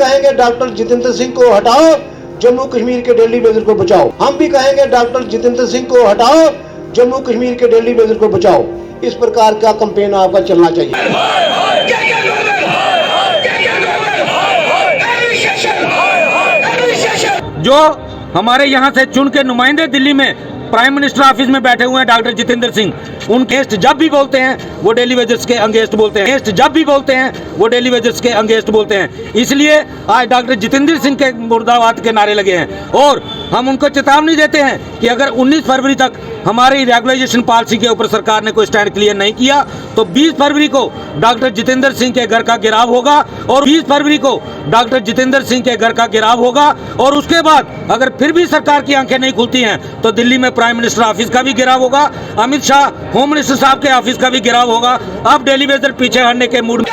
कहेंगे डॉक्टर जितेंद्र सिंह को हटाओ, जम्मू कश्मीर के डेली बेजर को बचाओ। हम भी कहेंगे डॉक्टर जितेंद्र सिंह को हटाओ, जम्मू कश्मीर के डेली बेजर को बचाओ। इस प्रकार का कैंपेन आपका चलना चाहिए। जो हमारे यहाँ से चुन के नुमाइंदे दिल्ली में प्राइम मिनिस्टर ऑफिस में बैठे हुए हैं डॉक्टर जितेंद्र सिंह, उनके अगेंस्ट जब भी बोलते हैं वो डेली वेजर्स के अगेंस्ट बोलते हैं, जब भी बोलते हैं वो डेली वेजर्स के अगेंस्ट बोलते हैं। इसलिए आज डॉक्टर जितेंद्र सिंह के मुर्दाबाद के नारे लगे हैं और हम उनको चेतावनी देते हैं कि अगर 19 फरवरी तक हमारी रेगुलाइजेशन पॉलिसी के ऊपर सरकार ने कोई स्टैंड क्लियर नहीं किया तो 20 फरवरी को डॉक्टर जितेंद्र सिंह के घर का घेराव होगा और 20 फरवरी को डॉक्टर जितेंद्र सिंह के घर का घेराव होगा और उसके बाद अगर फिर भी सरकार की आंखें नहीं खुलती हैं तो दिल्ली में प्राइम मिनिस्टर ऑफिस का भी घेराव होगा, अमित शाह होम मिनिस्टर साहब के ऑफिस का भी घेराव होगा। अब डेली वेजर पीछे हटने के मूड में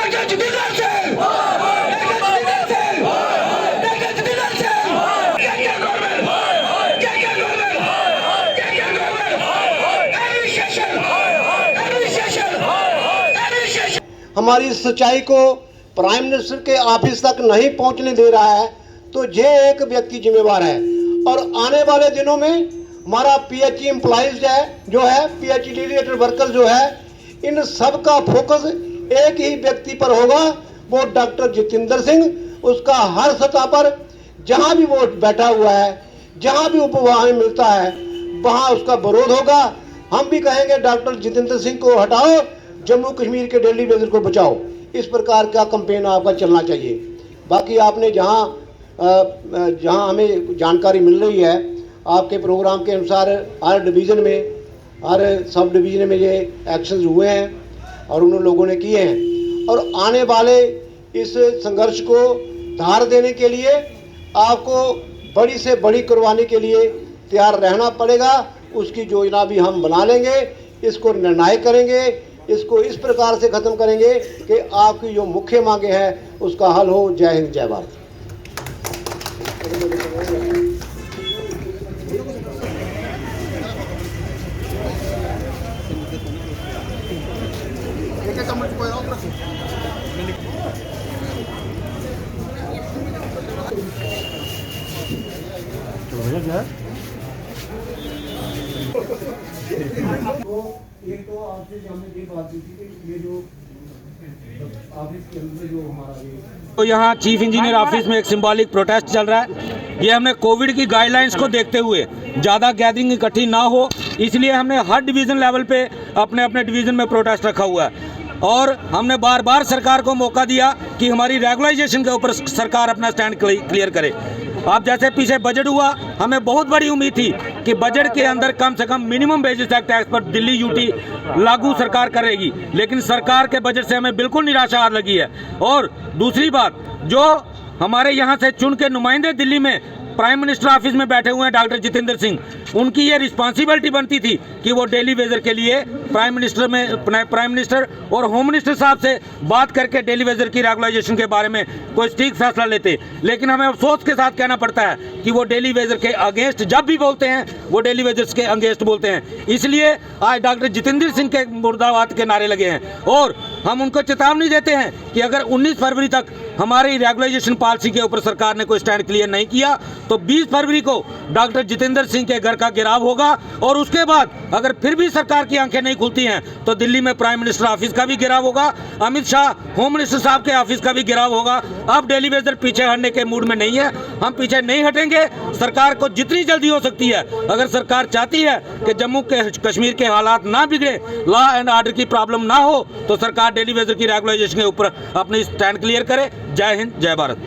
हमारी सच्चाई को प्राइम मिनिस्टर के ऑफिस तक नहीं पहुंचने दे रहा है तो ये एक व्यक्ति जिम्मेवार है। और आने वाले दिनों में हमारा पीएचई एम्प्लॉइज जो है पीएचई रिलेटेड वर्कर जो है, इन सब का फोकस एक ही व्यक्ति पर होगा, वो डॉक्टर जितेंद्र सिंह। उसका हर सतह पर जहां भी वो बैठा हुआ है, जहां भी उपवाह मिलता है, वहां उसका विरोध होगा। हम भी कहेंगे डॉक्टर जितेंद्र सिंह को हटाओ, जम्मू कश्मीर के डेली बेजर को बचाओ। इस प्रकार का कैंपेन आपका चलना चाहिए। बाकी आपने जहां हमें जानकारी मिल रही है, आपके प्रोग्राम के अनुसार हर डिवीज़न में, हर सब डिवीज़न में ये एक्शंस हुए हैं और उन लोगों ने किए हैं। और आने वाले इस संघर्ष को धार देने के लिए आपको बड़ी से बड़ी कुर्बानी के लिए तैयार रहना पड़ेगा। उसकी योजना भी हम बना लेंगे, इसको निर्णायक करेंगे, इसको इस प्रकार से ख़त्म करेंगे कि आपकी जो मुख्य मांगे हैं उसका हल हो। जय हिंद, जय भारत। एक तो आपसे हमने ये बात की थी कि ये जो ऑफिस के अंदर जो हमारा तो यहाँ चीफ इंजीनियर ऑफिस में एक सिंबॉलिक प्रोटेस्ट चल रहा है। ये हमने कोविड की गाइडलाइंस को देखते हुए ज़्यादा गैदरिंग इकट्ठी ना हो, इसलिए हमने हर डिवीज़न लेवल पे अपने अपने डिवीज़न में प्रोटेस्ट रखा हुआ है और हमने बार बार सरकार को मौका दिया कि हमारी रेगुलाइजेशन के ऊपर सरकार अपना स्टैंड क्लियर करे। आप जैसे पीछे बजट हुआ, हमें बहुत बड़ी उम्मीद थी कि बजट के अंदर कम से कम मिनिमम बेसिस टैक्स पर दिल्ली यूटी लागू सरकार करेगी, लेकिन सरकार के बजट से हमें बिल्कुल निराशा आ लगी है। और दूसरी बात, जो हमारे यहाँ से चुन के नुमाइंदे दिल्ली में प्राइम मिनिस्टर ऑफिस में बैठे हुए हैं डॉक्टर जितेंद्र सिंह, उनकी ये रिस्पॉन्सिबिलिटी बनती थी कि वो डेली वेजर के लिए प्राइम मिनिस्टर और होम मिनिस्टर साहब से बात करके डेली वेजर की रेगुलाइजेशन के बारे में कोई ठीक फैसला लेते। लेकिन हमें अफसोस के साथ कहना पड़ता है कि वो डेली वेजर के अगेंस्ट जब भी बोलते हैं वो डेली वेजर्स के अगेंस्ट बोलते हैं। इसलिए आज डॉक्टर जितेंद्र सिंह के मुर्दाबाद के नारे लगे हैं और हम उनको चेतावनी देते हैं कि अगर 19 फरवरी तक हमारी रेगुलाइजेशन पॉलिसी के ऊपर सरकार ने कोई स्टैंड क्लियर नहीं किया तो 20 फरवरी को डॉक्टर जितेंद्र सिंह के घर का घेराव होगा और उसके बाद अगर फिर भी सरकार की आंखें नहीं खुलती हैं तो दिल्ली में प्राइम मिनिस्टर ऑफिस का भी घेराव होगा, अमित शाह होम मिनिस्टर साहब के ऑफिस का भी घेराव होगा। अब डेली वेजर पीछे हटने के मूड में नहीं है, हम पीछे नहीं हटेंगे। सरकार को जितनी जल्दी हो सकती है, अगर सरकार चाहती है कि जम्मू कश्मीर के हालात ना बिगड़े, लॉ एंड ऑर्डर की प्रॉब्लम ना हो, तो सरकार डेली वेजर की रेगुलाइजेशन के ऊपर अपनी स्टैंड क्लियर करे। जय हिंद, जय भारत।